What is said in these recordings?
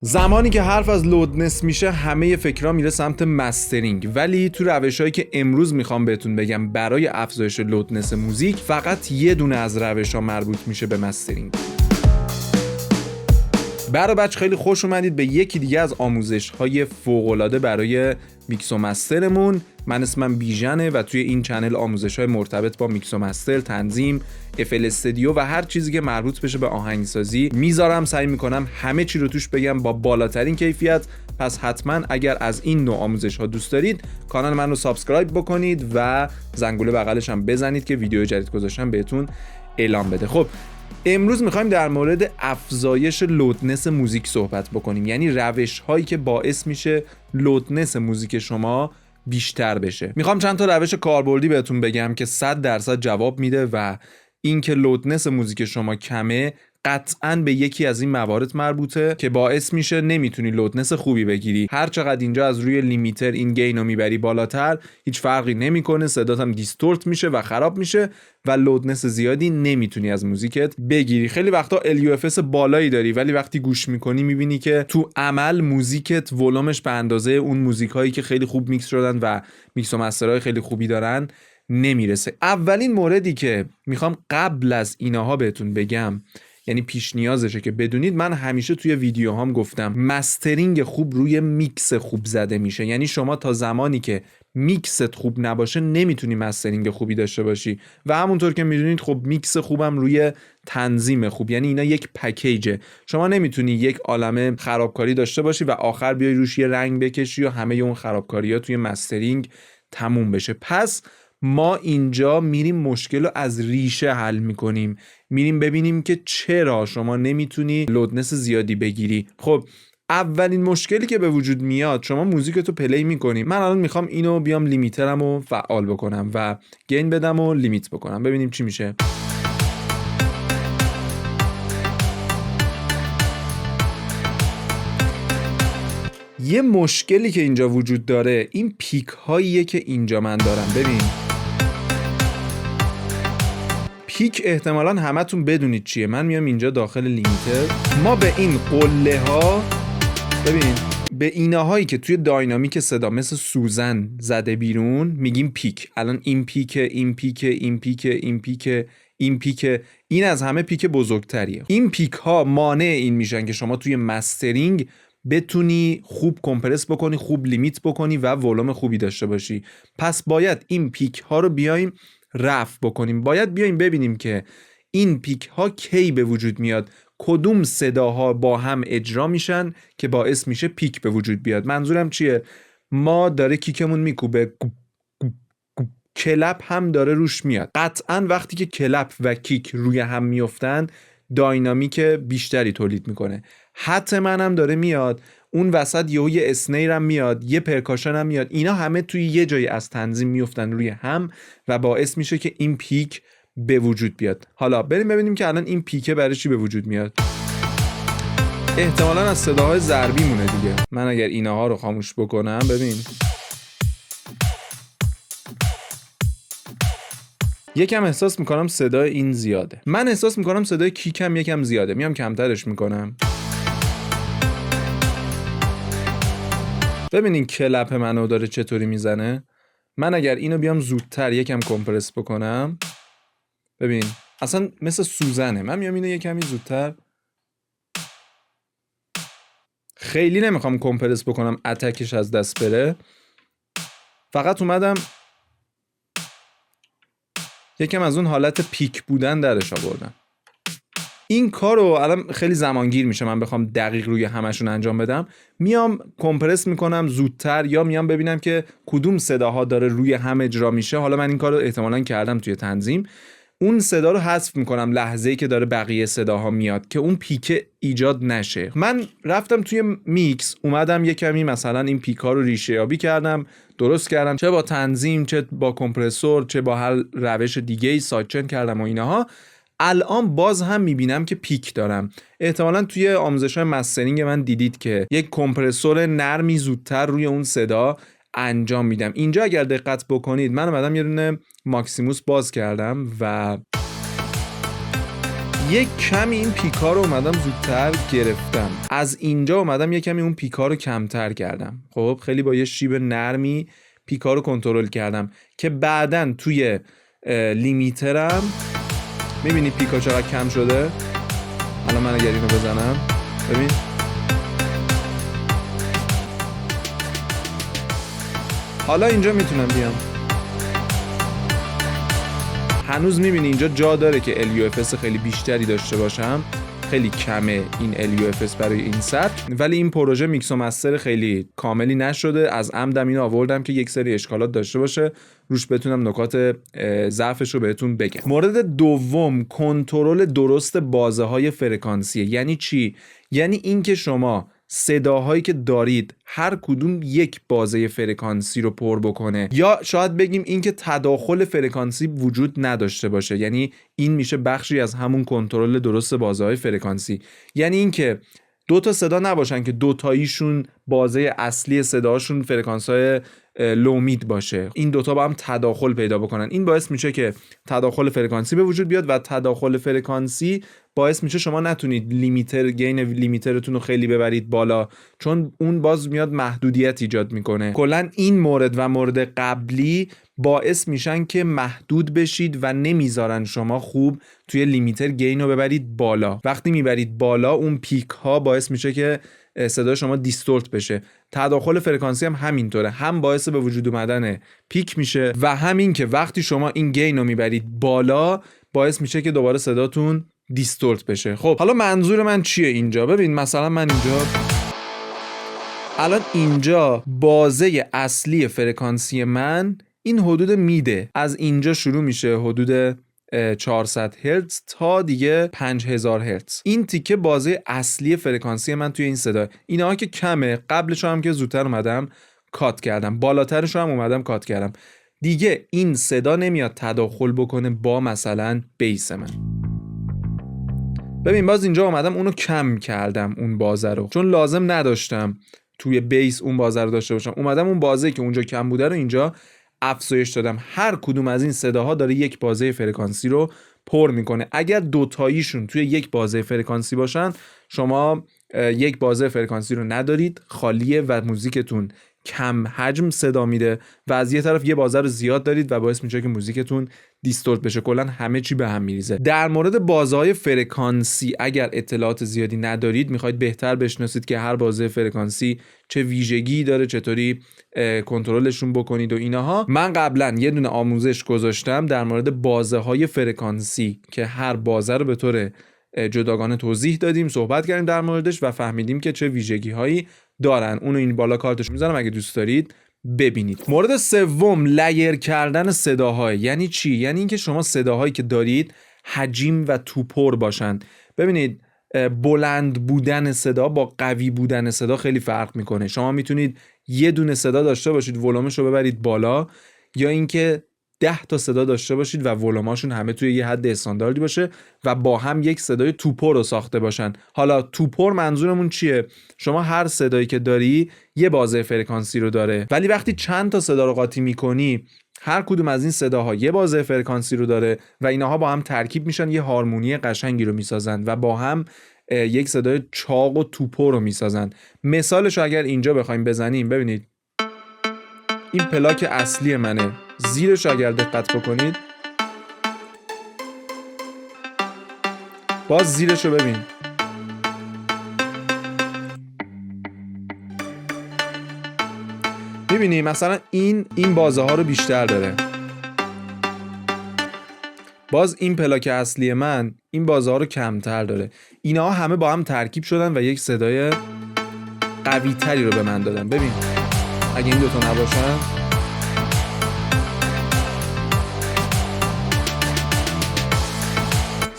زمانی که حرف از لودنس میشه همه فکرها میره سمت مسترینگ، ولی تو روش‌هایی که امروز میخوام بهتون بگم برای افزایش لودنس موزیک فقط یه دونه از روش‌ها مربوط میشه به مسترینگ. برای بچه خیلی خوش اومدید به یکی دیگه از آموزش‌های فوق‌العاده برای میکس و مسترمون. من اسمم بیژنه و توی این چنل آموزش‌های مرتبط با میکس و مستر، تنظیم، FL استودیو و هر چیزی که مربوط بشه به آهنگسازی میذارم. سعی میکنم همه چی رو توش بگم با بالاترین کیفیت. پس حتما اگر از این نوع آموزش‌ها دوست دارید کانال من رو سابسکرایب بکنید و زنگوله بغلش هم بزنید که ویدیو جدید گذاشتم بهتون اعلام بده. خب امروز میخوایم در مورد افزایش لودنس موزیک صحبت بکنیم، یعنی روش هایی که باعث میشه لودنس موزیک شما بیشتر بشه. میخوام چند تا روش کاربردی بهتون بگم که 100% جواب میده و اینکه لودنس موزیک شما کمه قطعاً به یکی از این موارد مربوطه که باعث میشه نمیتونی لودنس خوبی بگیری. هر چقدر اینجا از روی لیمیتر این گینو میبری بالاتر هیچ فرقی نمیکنه، صدات هم دیستورت میشه و خراب میشه و لودنس زیادی نمیتونی از موزیکت بگیری. خیلی وقتا LUFS بالایی داری ولی وقتی گوش میکنی میبینی که تو عمل موزیکت ولومش به اندازه اون موزیکایی که خیلی خوب میکس شدن و میکس و مسترهای خیلی خوبی دارن نمیرسه. اولین موردی که میخوام قبل از اینها بهتون بگم، یعنی پیش نیازشه که بدونید، من همیشه توی ویدیوهام گفتم مسترینگ خوب روی میکس خوب زده میشه. یعنی شما تا زمانی که میکست خوب نباشه نمیتونی مسترینگ خوبی داشته باشی و همونطور که میدونید خب میکس خوبم روی تنظیم خوب، یعنی اینا یک پکیجه. شما نمیتونی یک عالمه خرابکاری داشته باشی و آخر بیای روش یه رنگ بکشی و همه اون خرابکاری‌ها توی مسترینگ تموم بشه. پس ما اینجا میریم مشکل رو از ریشه حل میکنیم، میریم ببینیم که چرا شما نمیتونی لودنس زیادی بگیری. خب اولین مشکلی که به وجود میاد، شما موزیکتو پلی میکنی. من الان میخوام اینو بیام لیمیترمو فعال بکنم و گین بدم و لیمیت بکنم، ببینیم چی میشه. یه مشکلی که اینجا وجود داره این پیک هاییه که اینجا من دارم. ببین پیک احتمالاً همتون بدونید چیه. من میام اینجا داخل لیمیتر، ما به این قله ها، ببین به اینهایی که توی داینامیک صدا مثل سوزن زده بیرون میگیم پیک. الان این پیک، این پیک، این پیک، این پیک، این پیک، این از همه پیک بزرگتریه. این پیک ها مانع این میشن که شما توی مسترینگ بتونی خوب کمپرس بکنی، خوب لیمیت بکنی و ولوم خوبی داشته باشی. پس باید این پیک ها رو بیایم رفع بکنیم. باید بیایم ببینیم که این پیک ها کی به وجود میاد، کدوم صداها با هم اجرا میشن که باعث میشه پیک به وجود بیاد. منظورم چیه؟ ما داره کیکمون میکوبه، کلپ هم داره روش میاد. قطعا وقتی که کلپ و کیک روی هم میافتن داینامیک بیشتری تولید میکنه. حتی منم داره میاد، اون وسط یه اسنیر هم میاد، یه پرکاشن هم میاد. اینا همه توی یه جایی از تنظیم میافتن روی هم و باعث میشه که این پیک به وجود بیاد. حالا بریم ببینیم که الان این پیکه برای چی به وجود میاد. احتمالاً از صداهای ضربی مونه دیگه. من اگر اینها رو خاموش بکنم، ببین یکم احساس میکنم صدای این زیاده. من احساس میکنم صدای کیکم یکم زیاده. میام کمترش میکنم. ببینین کلپ منو داره چطوری میزنه. من اگر اینو بیام زودتر یکم کمپرس بکنم، ببین اصلا مثل سوزنه. من میام اینو یکمی زودتر، خیلی نمیخوام کمپرس بکنم اتکش از دست بره، فقط اومدم یکم از اون حالت پیک بودن درش آوردم. این کارو الان خیلی زمانگیر میشه من بخوام دقیق روی همشون انجام بدم. میام کمپرس میکنم زودتر یا میام ببینم که کدوم صداها داره روی هم اجرا میشه. حالا من این کارو احتمالاً کردم توی تنظیم. اون صدا رو حذف میکنم لحظه‌ای که داره بقیه صداها میاد که اون پیک ایجاد نشه. من رفتم توی میکس، اومدم یه کمی مثلا این پیکا رو ریشه یابی کردم، درست کردم، چه با تنظیم، چه با کمپرسور، چه با هر روش دیگه‌ای سایدچین کردم و اینها. الان باز هم میبینم که پیک دارم. احتمالاً توی آموزش‌های مسترینگ من دیدید که یک کمپرسور نرمی زودتر روی اون صدا انجام میدم. اینجا اگر دقت بکنید من اومدم یه دونه ماکسیموس باز کردم و یک کمی این پیکا رو اومدم زودتر گرفتم، از اینجا اومدم یک کمی اون پیکا رو کمتر کردم. خب خیلی با یه شیب نرمی پیکا رو کنترل کردم که بعدن توی لیمیترم میبینی پیکا چقدر کم شده. الان من اگر اینو بزنم ببین حالا اینجا میتونم بیام، هنوز میبینی اینجا جا داره که LUFS خیلی بیشتری داشته باشم، خیلی کمه این LUFS برای این سبک، ولی این پروژه میکس و مستر خیلی کاملی نشده، از عمدم اینو آوردم که یک سری اشکالات داشته باشه، روش بتونم نکات ضعفش رو بهتون بگم. مورد دوم کنترل درست بازه های فرکانسی. یعنی چی؟ یعنی اینکه شما صداهایی که دارید هر کدوم یک بازه فرکانسی رو پر بکنه، یا شاید بگیم اینکه تداخل فرکانسی وجود نداشته باشه. یعنی این میشه بخشی از همون کنترل درست بازه‌های فرکانسی. یعنی اینکه دو تا صدا نباشن که دو تاییشون بازه اصلی صداشون فرکانس‌های لومید باشه، این دوتا با هم تداخل پیدا بکنن. این باعث میشه که تداخل فرکانسی به وجود بیاد و تداخل فرکانسی باعث میشه شما نتونید گین لیمیترتون رو خیلی ببرید بالا، چون اون باز میاد محدودیت ایجاد میکنه. کلا این مورد و مورد قبلی باعث میشن که محدود بشید و نمیذارن شما خوب توی لیمیتر گین رو ببرید بالا. وقتی میبرید بالا اون پیک ها باعث میشه که صدای شما دیستورت بشه. تداخل فرکانسی هم همینطوره، هم باعث به وجود اومدن پیک میشه و همین که وقتی شما این گین رو میبرید بالا باعث میشه که دوباره صداتون دیستورت بشه. خب حالا منظور من چیه اینجا؟ ببین مثلا من الان اینجا بازه اصلی فرکانسی من این حدود میده، از اینجا شروع میشه حدود 400 هرتز تا دیگه 5000 هرتز. این تیکه بازه اصلی فرکانسی من توی این صدا. اینها که کمه، قبلش هم که زودتر اومدم کات کردم، بالاترش هم اومدم کات کردم. دیگه این صدا نمیاد تداخل بکنه با مثلا بیس من. ببین باز اینجا اومدم اونو کم کردم اون بازه رو، چون لازم نداشتم توی بیس اون بازه رو داشته باشم. اومدم اون بازه که اونجا کم بوده رو اینجا افزایش دادم. هر کدوم از این صداها داره یک بازه فرکانسی رو پر میکنه. اگر دوتاییشون توی یک بازه فرکانسی باشن شما یک بازه فرکانسی رو ندارید، خالیه و موزیکتون کم حجم صدا میده، و از یه طرف یه بازه رو زیاد دارید و باعث میشه که موزیکتون دیستورت بشه، کلا همه چی به هم میریزه. در مورد بازه‌های فرکانسی اگر اطلاعات زیادی ندارید، میخواید بهتر بشناسید که هر بازه فرکانسی چه ویژگی داره، چطوری کنترلشون بکنید و اینها، من قبلا یه دونه آموزش گذاشتم در مورد بازه‌های فرکانسی که هر بازه رو به طور جداگانه توضیح دادیم، صحبت کردیم در موردش و فهمیدیم که چه ویژگی‌هایی دارن. اونو این بالا کارتش میذارم اگه دوست دارید ببینید. مورد سوم لیر کردن صداهای. یعنی چی؟ یعنی اینکه شما صداهایی که دارید حجیم و توپر باشن. ببینید بلند بودن صدا با قوی بودن صدا خیلی فرق میکنه. شما میتونید یه دونه صدا داشته باشید ولومش رو ببرید بالا، یا اینکه 10 تا صدا داشته باشید و ولوماشون همه توی یه حد استانداردی باشه و با هم یک صدای توپر رو ساخته باشن. حالا توپر منظورمون چیه؟ شما هر صدایی که داری یه بازه فرکانسی رو داره، ولی وقتی چند تا صدا رو قاطی میکنی هر کدوم از این صداها یه بازه فرکانسی رو داره و اینها با هم ترکیب میشن یه هارمونی قشنگی رو میسازن و با هم یک صدای چاق و توپر رو میسازن. مثالش رو اگر اینجا بخوایم بزنیم، ببینید این پلاک اصلی منه، زیرش اگر دقت بکنید باز زیرش رو ببین، میبینی مثلا این بازه ها رو بیشتر داره، باز این پلاک اصلی من این بازه ها رو کمتر داره. اینا همه با هم ترکیب شدن و یک صدای قوی تری رو به من دادن. ببین اگه این دوتا نباشن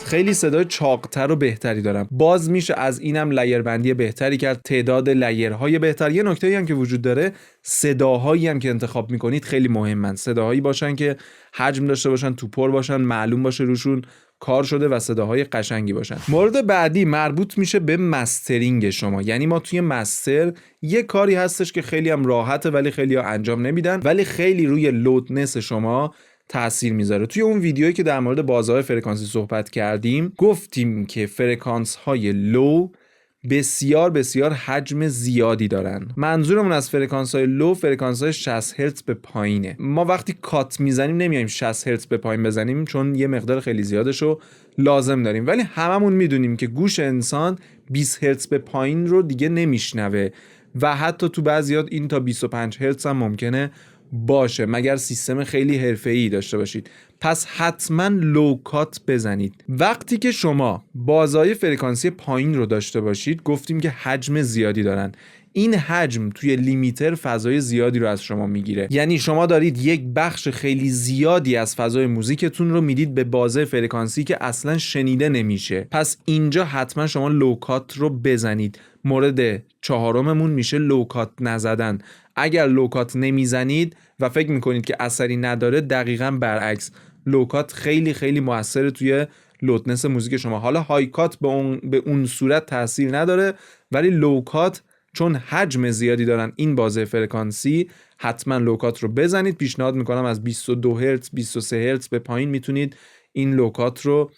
خیلی صدای چاق‌تر و بهتری دارم. باز میشه از اینم لیر بندی بهتری کرد، تعداد لیرهای بهتر. یه نکته‌ای هم که وجود داره، صداهایی هم که انتخاب میکنید خیلی مهمن. صداهایی باشن که حجم داشته باشن، توپر باشن، معلوم باشه روشون کار شده و صداهای قشنگی باشن. مورد بعدی مربوط میشه به مسترینگ شما. یعنی ما توی مستر یه کاری هستش که خیلی هم راحته ولی خیلی ها انجام نمیدن، ولی خیلی روی لودنس شما تاثیر میذاره. توی اون ویدیویی که در مورد بازه‌های فرکانسی صحبت کردیم گفتیم که فرکانس‌های لو بسیار حجم زیادی دارن. منظورمون از فرکانس‌های لو فرکانس‌های 60 هرتز به پایینه. ما وقتی کات میزنیم نمیایم 60 هرتز به پایین بزنیم چون یه مقدار خیلی زیادشو لازم داریم، ولی هممون میدونیم که گوش انسان 20 هرتز به پایین رو دیگه نمیشنوه و حتی تو بعضیات این تا 25 هرتز هم ممکنه باشه مگر سیستم خیلی حرفه‌ای داشته باشید. پس حتما لو کات بزنید. وقتی که شما بازهای فرکانسی پایین رو داشته باشید گفتیم که حجم زیادی دارن. این حجم توی لیمیتر فضای زیادی رو از شما میگیره، یعنی شما دارید یک بخش خیلی زیادی از فضای موزیکتون رو میدید به بازه فرکانسی که اصلا شنیده نمیشه. پس اینجا حتما شما لو کات رو بزنید. مورد چهارممون میشه لو کات نزدن. اگر لو کات نمیزنید و فکر میکنید که اثری نداره، دقیقاً برعکس، لو کات خیلی موثره توی لودنس موزیک شما. حالا های کات به اون صورت تاثیر نداره، ولی لو کات چون حجم زیادی دارن این بازه فرکانسی، حتما لو کات رو بزنید. پیشنهاد میکنم از 22 هرتز 23 هرتز به پایین میتونید این لو کات رو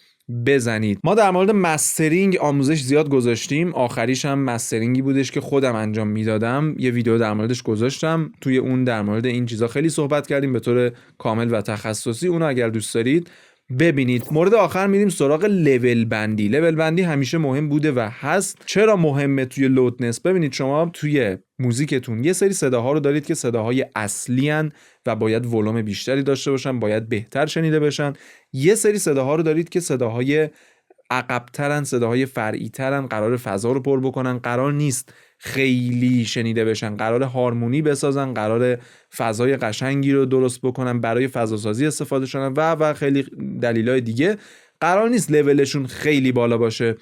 بزنید. ما در مورد مسترینگ آموزش زیاد گذاشتیم، آخریش هم مسترینگی بودش که خودم انجام میدادم، یه ویدیو در موردش گذاشتم، توی اون در مورد این چیزا خیلی صحبت کردیم به طور کامل و تخصصی، اونو اگر دوست دارید ببینید. مورد آخر میریم سراغ لول بندی. لول بندی همیشه مهم بوده و هست. چرا مهمه توی لودنس؟ ببینید شما توی موزیکتون یه سری صداها رو دارید که صداهای اصلی ان و باید ولوم بیشتری داشته باشن، باید بهتر شنیده بشن. یه سری صداها رو دارید که صداهای عقب‌ترن، صداهای فرعی‌ترن، قرار فضا رو پر بکنن، قرار نیست خیلی شنیده بشن، قرار هارمونی بسازن، قرار فضای قشنگی رو درست بکنن، برای فضاسازی استفاده شدن و خیلی دلایل دیگه. قرار نیست لولشون خیلی بالا باشه.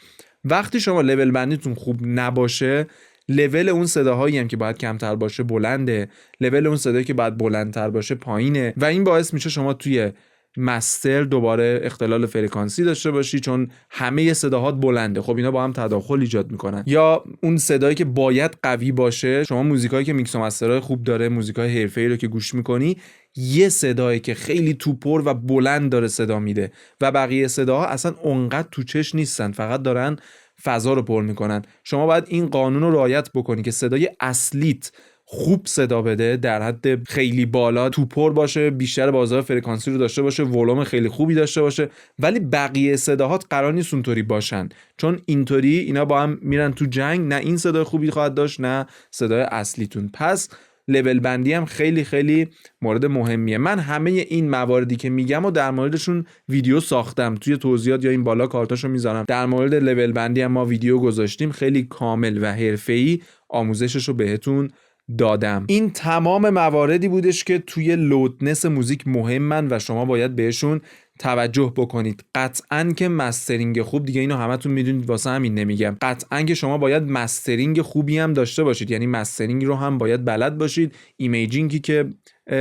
وقتی شما لول بندیتون خوب نباشه، لول اون صداهایی هم که باید کمتر باشه بلنده، لول اون صدایی که باید بلندتر باشه پایینه و این باعث میشه شما توی مستر دوباره اختلال فرکانسی داشته باشی چون همه صداهات بلنده. خب اینا با هم تداخل ایجاد میکنن. یا اون صدایی که باید قوی باشه، شما موزیکایی که میکس و مسترهای خوب داره، موزیکای حرفه‌ای رو که گوش میکنی، یه صدایی که خیلی توپر و بلند داره صدا میده و بقیه صداها اصلا اونقدر تو چش نیستن، فقط دارن فضا رو پر میکنن. شما باید این قانون رو رعایت بکنی که صدای اصلیت خوب صدا بده، در حد خیلی بالا توپر باشه، بیشتر بازار فرکانسی رو داشته باشه، ولوم خیلی خوبی داشته باشه، ولی بقیه صداهات قرار نیست اونطوری باشن چون اینطوری اینا با هم میرن تو جنگ، نه این صدای خوبی خواهد داشت نه صدای اصلیتون. پس لول بندی هم خیلی مورد مهمیه. من همه این مواردی که میگم و در موردشون ویدیو ساختم، توی توضیحات یا این بالا کارتاشو میذارم. در مورد لول بندی هم ما ویدیو گذاشتیم، خیلی کامل و حرفه‌ای آموزششو بهتون دادم. این تمام مواردی بودش که توی لودنس موزیک مهمن و شما باید بهشون توجه بکنید. قطعاً که مسترینگ خوب، دیگه اینو همتون میدونید واسه همین نمیگم، قطعاً که شما باید مسترینگ خوبی هم داشته باشید، یعنی مسترینگ رو هم باید بلد باشید، ایمیجینگی که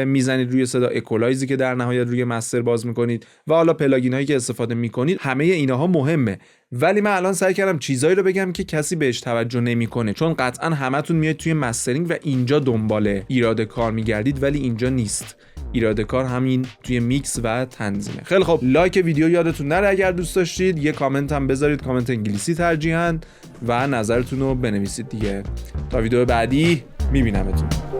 میزنید روی صدا، اکولایزی که در نهایت روی مستر باز میکنید و حالا پلاگین هایی که استفاده میکنید، همه اینها مهمه. ولی من الان سعی کردم چیزایی رو بگم که کسی بهش توجه نمیکنه، چون قطعاً همتون میاد توی مسترینگ و اینجا دنبال ایراد کار میگردید، ولی اینجا نیست. ایراد کار همین توی میکس و تنظیمه. خیلی خب، لایک ویدیو یادتون نره اگر دوست داشتید، یه کامنت هم بذارید، کامنت انگلیسی ترجیحاً، و نظرتون رو بنویسید دیگه. تا ویدیو بعدی میبینمتون.